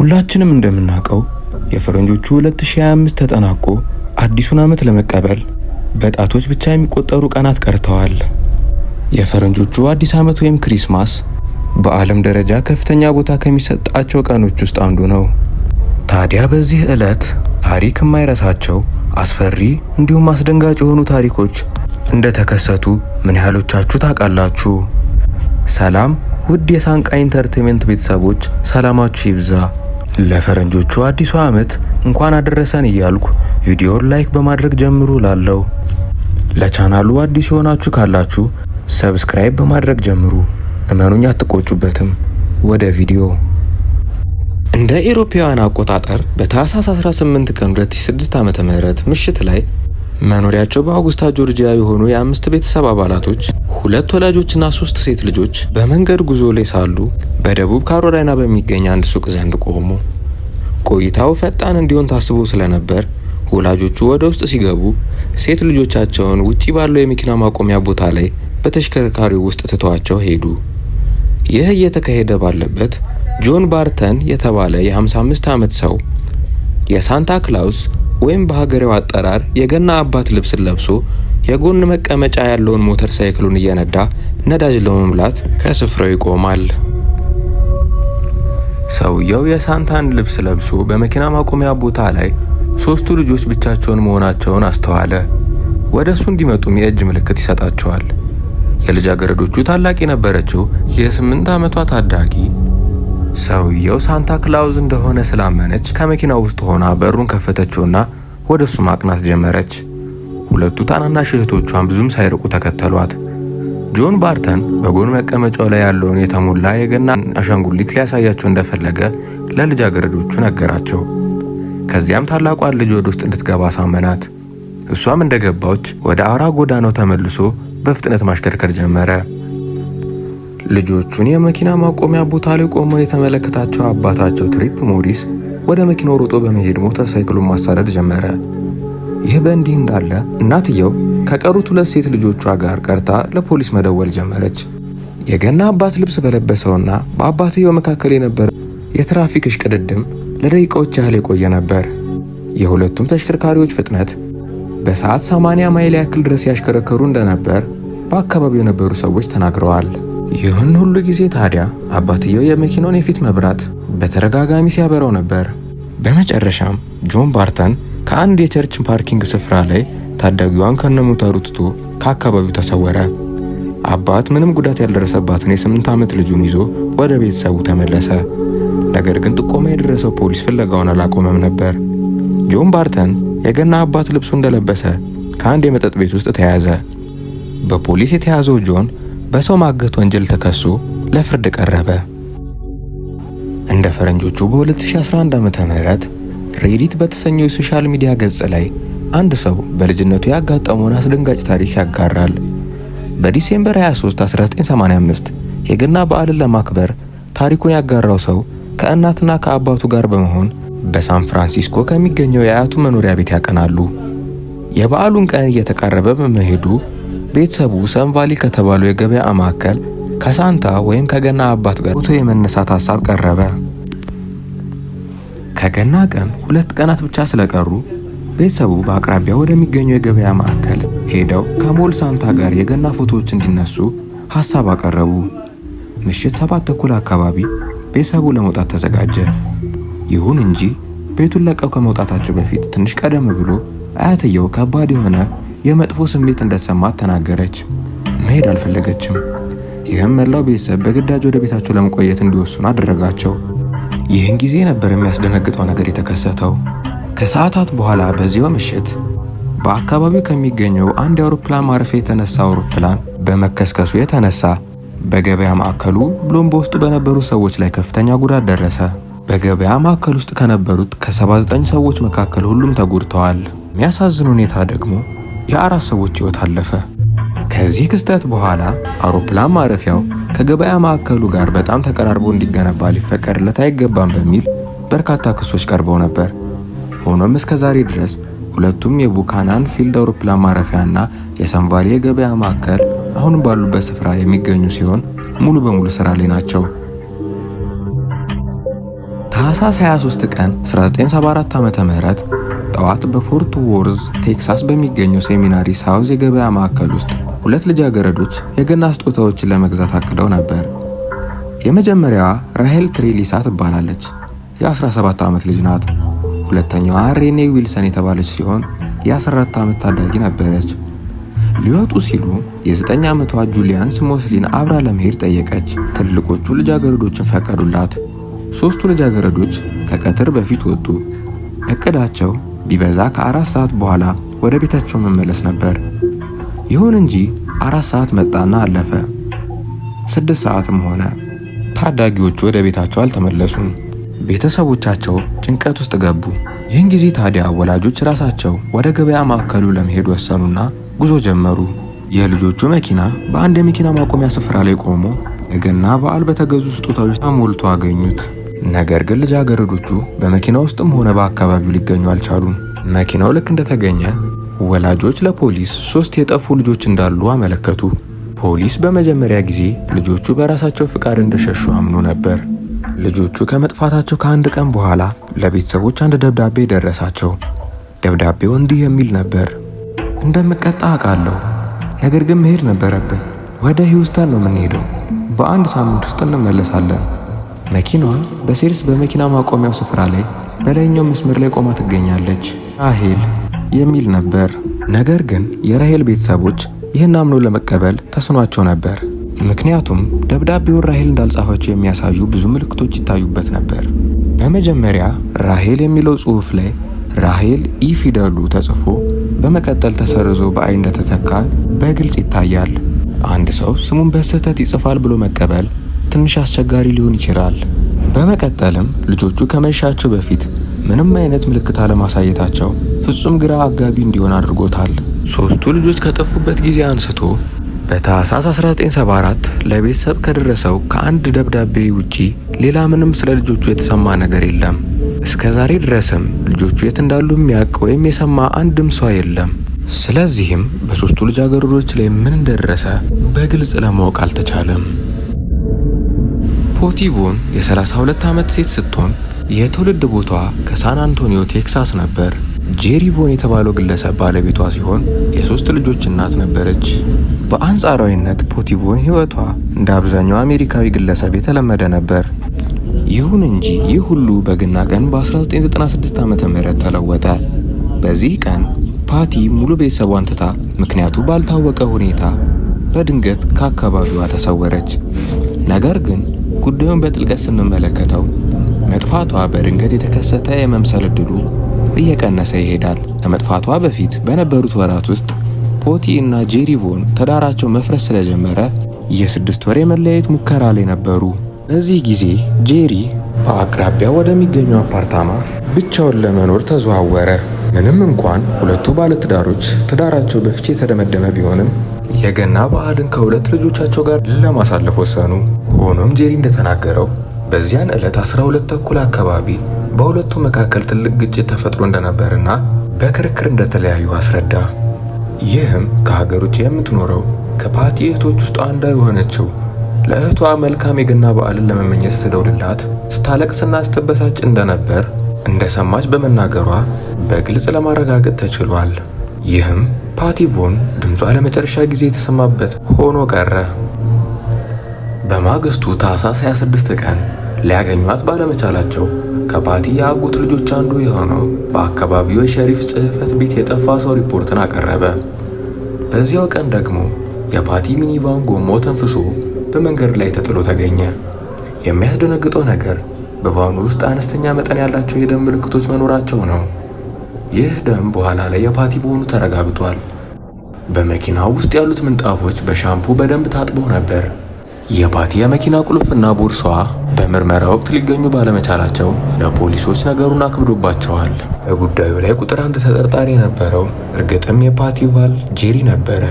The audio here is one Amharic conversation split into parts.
ሁላችንም እንደምናውቀው የፈረንጆቹ 2025 ተጠናቆ አዲሱን ዓመት ለመቀበል በጣቶች ብቻ የሚቆጠሩ ቀናት ቀርተዋል። የፈረንጆቹ አዲስ ዓመት ወይም ክሪስማስ በዓለም ደረጃ ከፍተኛ ቦታ ከሚሰጣቸው ቀኖች ውስጥ አንዱ ነው። ታዲያ በዚህ ዕለት ታሪክ የማይረሳቸው አስፈሪ እንዲሁም አስደንጋጭ የሆኑ ታሪኮች እንደተከሰቱ ምን ያህሎቻችሁ ታውቃላችሁ? ሰላም ውድ የሳንቃ ኢንተርቴይንመንት ቤተሰቦች፣ ሰላማችሁ ይብዛ። ለፈረንጆቹ አዲሱ ዓመት እንኳን አደረሰን እያልኩ ቪዲዮውን ላይክ በማድረግ ጀምሩ ላለው። ለቻናሉ አዲስ የሆናችሁ ካላችሁ ሰብስክራይብ በማድረግ ጀምሩ። እመኑኝ አትቆጩበትም። ወደ ቪዲዮ። እንደ ኢሮፓውያን አቆጣጠር በታህሳስ 18 ቀን 2006 ዓ.ም ምሽት ላይ መኖሪያቸው በአውጉስታ ጆርጂያ የሆኑ የአምስት ቤተሰብ አባላቶች 2 ወላጆችና 3 ሴት ልጆች በመንገድ ጉዞ ላይ ሳሉ በደቡብ ካሮላይና በሚገኝ አንድ ሱቅ ዘንድ ቆሙ። ቆይታው ፈጣን እንዲሆን ታስቦ ስለነበር ወላጆቹ ወደ ውስጥ ሲገቡ ሴት ልጆቻቸውን ውጪ ባለው የመኪና ማቆሚያ ቦታ ላይ በተሽከርካሪው ውስጥ ትተዋቸው ሄዱ። ይህ እየተካሄደ ባለበት ጆን ባርተን የተባለ የ55 ዓመት ሰው የሳንታ ክላውስ ወይም በሀገሬው አጠራር የገና አባት ልብስን ለብሶ የጎን መቀመጫ ያለውን ሞተር ሳይክሉን እየነዳ ነዳጅ ለመሙላት ከስፍራው ይቆማል። ሰውየው የሳንታን ልብስ ለብሶ በመኪና ማቆሚያ ቦታ ላይ 3 ልጆች ብቻቸውን መሆናቸውን አስተዋለ። ወደሱ እንዲመጡም የእጅ ምልክት ይሰጣቸዋል። የልጃገረዶቹ ታላቅ የነበረችው የ8 ዓመቷ ታዳጊ ሰውየው ሳንታ ክላውዝ እንደሆነ ስላመነች ከመኪናው ውስጥ ሆና በሩን ከፈተችውና ወደሱ ማቅናት ጀመረች። ሁለቱ ታናናሽ እህቶቿን ብዙም ሳይርቁ ተከተሏት። ጆን ባርተን በጎን መቀመጫው ላይ ያለውን የተሞላ የገና አሻንጉሊት ሊያሳያቸው እንደፈለገ ለልጃገረዶቹ ነገራቸው። ከዚያም ታላቋን ልጅ ወደ ውስጥ እንድትገባ ሳመናት። እሷም እንደገባች ወደ አውራ ጎዳናው ተመልሶ በፍጥነት ማሽከርከር ጀመረ። ልጆቹን የመኪና ማቆሚያ ቦታ ላይ ቆመው የተመለከታቸው አባታቸው ትሪፕ ሞሪስ ወደ መኪናው ሮጦ በመሄድ ሞተር ሳይክሉን ማሳደድ ጀመረ። ይህ በእንዲህ እንዳለ እናትየው ከቀሩት 2 ሴት ልጆቿ ጋር ቀርታ ለፖሊስ መደወል ጀመረች። የገና አባት ልብስ በለበሰውና በአባትየው መካከል የነበረ የትራፊክ እሽቅድድም ለደቂቃዎች ያህል የቆየ ነበር። የሁለቱም ተሽከርካሪዎች ፍጥነት በሰዓት 80 ማይል ያክል ድረስ ያሽከረከሩ እንደነበር በአካባቢው የነበሩ ሰዎች ተናግረዋል። ይህን ሁሉ ጊዜ ታዲያ አባትየው የመኪናውን የፊት መብራት በተደጋጋሚ ሲያበራው ነበር። በመጨረሻም ጆን ባርተን ከአንድ የቸርች ፓርኪንግ ስፍራ ላይ ታዳጊዋን ከነሞተሩ ትቶ ከአካባቢው ተሰወረ። አባት ምንም ጉዳት ያልደረሰባትን የ8 ዓመት ልጁን ይዞ ወደ ቤተሰቡ ተመለሰ። ነገር ግን ጥቆማ የደረሰው ፖሊስ ፍለጋውን አላቆመም ነበር። ጆን ባርተን የገና አባት ልብሱ እንደለበሰ ከአንድ የመጠጥ ቤት ውስጥ ተያዘ። በፖሊስ የተያዘው ጆን በሰው ማገት ወንጀል ተከሶ ለፍርድ ቀረበ። እንደ ፈረንጆቹ በ2011 ዓ.ም ሬዲት በተሰኘው የሶሻል ሚዲያ ገጽ ላይ አንድ ሰው በልጅነቱ ያጋጠመውን አስደንጋጭ ታሪክ ያጋራል። በዲሴምበር 23 1985 የገና በዓልን ለማክበር ታሪኩን ያጋራው ሰው ከእናትና ከአባቱ ጋር በመሆን በሳን ፍራንሲስኮ ከሚገኘው የአያቱ መኖሪያ ቤት ያቀናሉ። የበዓሉን ቀን እየተቃረበ በመሄዱ ቤተሰቡ ሰን ቫሊ ከተባለው የገበያ ማዕከል ከሳንታ ወይም ከገና አባት ጋር ፎቶ የመነሳት ሐሳብ ቀረበ። ከገና ቀን 2 ቀናት ብቻ ስለቀሩ ቤተሰቡ በአቅራቢያ ወደሚገኘው የገበያ ማዕከል ሄደው ከሞል ሳንታ ጋር የገና ፎቶዎች እንዲነሱ ሐሳብ አቀረቡ። ምሽት 7:30 አካባቢ ቤተሰቡ ለመውጣት ተዘጋጀ። ይሁን እንጂ ቤቱን ለቀው ከመውጣታቸው በፊት ትንሽ ቀደም ብሎ አያትየው ከባድ የሆነ የመጥፎ ስሜት እንደተሰማት ተናገረች። መሄድ አልፈለገችም። ይህም መላው ቤተሰብ በግዳጅ ወደ ቤታቸው ለመቆየት እንዲወስኑ አደረጋቸው። ይህን ጊዜ ነበር የሚያስደነግጠው ነገር የተከሰተው። ከሰዓታት በኋላ በዚያው ምሽት በአካባቢው ከሚገኘው አንድ የአውሮፕላን ማረፊያ የተነሳ አውሮፕላን በመከስከሱ የተነሳ በገበያ ማዕከሉ ብሎም በውስጡ በነበሩ ሰዎች ላይ ከፍተኛ ጉዳት ደረሰ። በገበያ ማዕከል ውስጥ ከነበሩት ከ79 ሰዎች መካከል ሁሉም ተጎድተዋል። የሚያሳዝን ሁኔታ ደግሞ የ4 ሰዎች ሕይወት አለፈ። ከዚህ ክስተት በኋላ አውሮፕላን ማረፊያው ከገበያ ማዕከሉ ጋር በጣም ተቀራርቦ እንዲገነባ ሊፈቀድለት አይገባም በሚል በርካታ ክሶች ቀርበው ነበር። ሆኖም እስከዛሬ ድረስ ሁለቱም የቡካናን ፊልድ አውሮፕላን ማረፊያና የሳን ቫሊ የገበያ ማዕከል አሁን ባሉበት ስፍራ የሚገኙ ሲሆን ሙሉ በሙሉ ስራ ላይ ናቸው። ታህሳስ 23 ቀን 1974 ዓ.ም ጠዋት በፎርት ወርዝ ቴክሳስ በሚገኘው ሴሚናሪ ሳውዝ የገበያ ማዕከል ውስጥ ሁለት ልጃገረዶች የገና ስጦታዎችን ለመግዛት አቅደው ነበር። የመጀመሪያዋ ራሄል ትሬሊሳ ትባላለች። የ17 ዓመት ልጅ ናት። ሁለተኛዋ ሬኔ ዊልሰን የተባለች ሲሆን የ14 ዓመት ታዳጊ ነበረች። ሊወጡ ሲሉ የ9 ዓመቷ ጁሊያን ስሞስሊን አብራ ለመሄድ ጠየቀች። ትልቆቹ ልጃገረዶችን ፈቀዱላት። ሶስቱ ልጃገረዶች ከቀትር በፊት ወጡ። እቅዳቸው ቢበዛ ከ4 ሰዓት በኋላ ወደ ቤታቸው መመለስ ነበር። ይሁን እንጂ 4 ሰዓት መጣና አለፈ። 6 ሰዓትም ሆነ። ታዳጊዎቹ ወደ ቤታቸው አልተመለሱም። ቤተሰቦቻቸው ጭንቀት ውስጥ ገቡ። ይህን ጊዜ ታዲያ ወላጆች ራሳቸው ወደ ገበያ ማዕከሉ ለመሄድ ወሰኑና ጉዞ ጀመሩ። የልጆቹ መኪና በአንድ የመኪና ማቆሚያ ስፍራ ላይ ቆሞ ለገና በዓል በተገዙ ስጦታዎች ተሞልቶ አገኙት። ነገር ግን ልጃገረዶቹ በመኪና ውስጥም ሆነ በአካባቢው ሊገኙ አልቻሉም። መኪናው ልክ እንደተገኘ ወላጆች ለፖሊስ 3 የጠፉ ልጆች እንዳሉ አመለከቱ። ፖሊስ በመጀመሪያ ጊዜ ልጆቹ በራሳቸው ፍቃድ እንደሸሹ አምኖ ነበር። ልጆቹ ከመጥፋታቸው ከአንድ ቀን በኋላ ለቤተሰቦች አንድ ደብዳቤ ደረሳቸው። ደብዳቤው እንዲህ የሚል ነበር። እንደምቀጣ አውቃለሁ፣ ነገር ግን መሄድ ነበረብን። ወደ ሂውስተን ነው የምንሄደው። በአንድ ሳምንት ውስጥ እንመለሳለን። መኪናዋ በሴልስ በመኪና ማቆሚያው ስፍራ ላይ በላይኛው መስመር ላይ ቆማ ትገኛለች። ራሄል የሚል ነበር። ነገር ግን የራሄል ቤተሰቦች ይህን አምኖ ለመቀበል ተስኗቸው ነበር። ምክንያቱም ደብዳቤውን ራሄል እንዳልጻፈችው የሚያሳዩ ብዙ ምልክቶች ይታዩበት ነበር። በመጀመሪያ ራሄል የሚለው ጽሑፍ ላይ ራሄል ኢ ፊደሉ ተጽፎ በመቀጠል ተሰርዞ በአይ እንደተተካ በግልጽ ይታያል። አንድ ሰው ስሙን በስህተት ይጽፋል ብሎ መቀበል ትንሽ አስቸጋሪ ሊሆን ይችላል። በመቀጠልም ልጆቹ ከመሻቸው በፊት ምንም አይነት ምልክት አለማሳየታቸው ፍጹም ግራ አጋቢ እንዲሆን አድርጎታል። ሶስቱ ልጆች ከጠፉበት ጊዜ አንስቶ በታህሳስ 1974 ለቤተሰብ ከደረሰው ከአንድ ደብዳቤ ውጪ ሌላ ምንም ስለ ልጆቹ የተሰማ ነገር የለም። እስከ ዛሬ ድረስም ልጆቹ የት እንዳሉ የሚያውቅ ወይም የሰማ አንድም ሰው የለም። ስለዚህም በሶስቱ ልጃገረዶች ላይ ምን እንደደረሰ በግልጽ ለማወቅ አልተቻለም። ፖቲ ቮን የ32 ዓመት ሴት ስትሆን የትውልድ ቦታዋ ከሳን አንቶኒዮ ቴክሳስ ነበር። ጄሪ ቮን የተባለው ግለሰብ ባለቤቷ ሲሆን የ3 ልጆች እናት ነበረች። በአንጻራዊነት ፖቲ ቮን ሕይወቷ እንደ አብዛኛው አሜሪካዊ ግለሰብ የተለመደ ነበር። ይሁን እንጂ ይህ ሁሉ በገና ቀን በ1996 ዓ.ም ተለወጠ። በዚህ ቀን ፓቲ ሙሉ ቤተሰቧን ትታ ምክንያቱ ባልታወቀ ሁኔታ በድንገት ከአካባቢዋ ተሰወረች። ነገር ግን ጉዳዩን በጥልቀት ስንመለከተው መጥፋቷ በድንገት የተከሰተ የመምሰል እድሉ እየቀነሰ ይሄዳል። ከመጥፋቷ በፊት በነበሩት ወራት ውስጥ ፖቲ እና ጄሪ ቮን ትዳራቸው መፍረስ ስለጀመረ የ6 ወር የመለያየት ሙከራ ላይ ነበሩ። በዚህ ጊዜ ጄሪ በአቅራቢያው ወደሚገኘው አፓርታማ ብቻውን ለመኖር ተዘዋወረ። ምንም እንኳን ሁለቱ ባለትዳሮች ትዳራቸው በፍቺ የተደመደመ ቢሆንም የገና በዓልን ከሁለት ልጆቻቸው ጋር ለማሳለፍ ወሰኑ። ሆኖም ጄሪ እንደተናገረው በዚያን ዕለት 12 ተኩል አካባቢ በሁለቱ መካከል ትልቅ ግጭት ተፈጥሮ እንደነበርና በክርክር እንደተለያዩ አስረዳ። ይህም ከሀገር ውጭ የምትኖረው ከፓቲ እህቶች ውስጥ አንዷ የሆነችው ለእህቷ መልካም የገና በዓልን ለመመኘት ስትደውልላት ስታለቅስና ስትበሳጭ እንደነበር እንደሰማች በመናገሯ በግልጽ ለማረጋገጥ ተችሏል። ይህም ፓቲ ቮን ድምጿ ለመጨረሻ ጊዜ የተሰማበት ሆኖ ቀረ። በማግስቱ ታህሳስ 26 ቀን ሊያገኟት ባለመቻላቸው ከፓቲ የአጎት ልጆች አንዱ የሆነው በአካባቢው የሸሪፍ ጽሕፈት ቤት የጠፋ ሰው ሪፖርትን አቀረበ። በዚያው ቀን ደግሞ የፓቲ ሚኒቫን ጎማው ተንፍሶ በመንገድ ላይ ተጥሎ ተገኘ። የሚያስደነግጠው ነገር በቫኑ ውስጥ አነስተኛ መጠን ያላቸው የደም ምልክቶች መኖራቸው ነው። ይህ ደም በኋላ ላይ የፓቲ መሆኑ ተረጋግጧል። በመኪናው ውስጥ ያሉት ምንጣፎች በሻምፑ በደንብ ታጥበው ነበር። የፓቲ የመኪና ቁልፍና ቦርሳዋ በምርመራ ወቅት ሊገኙ ባለመቻላቸው ለፖሊሶች ነገሩን አክብዶባቸዋል። በጉዳዩ ላይ ቁጥር 1 ተጠርጣሪ የነበረው እርግጥም የፓቲ ባል ጄሪ ነበረ።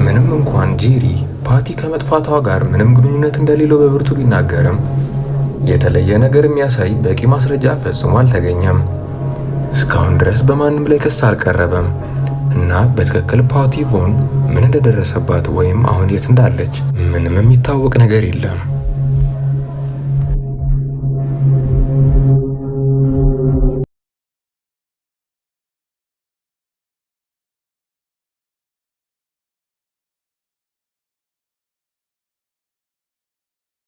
ምንም እንኳን ጄሪ ፓቲ ከመጥፋቷ ጋር ምንም ግንኙነት እንደሌለው በብርቱ ቢናገርም የተለየ ነገር የሚያሳይ በቂ ማስረጃ ፈጽሞ አልተገኘም። እስካሁን ድረስ በማንም ላይ ክስ አልቀረበም እና በትክክል ፓቲ ቮን ምን እንደደረሰባት ወይም አሁን የት እንዳለች ምንም የሚታወቅ ነገር የለም።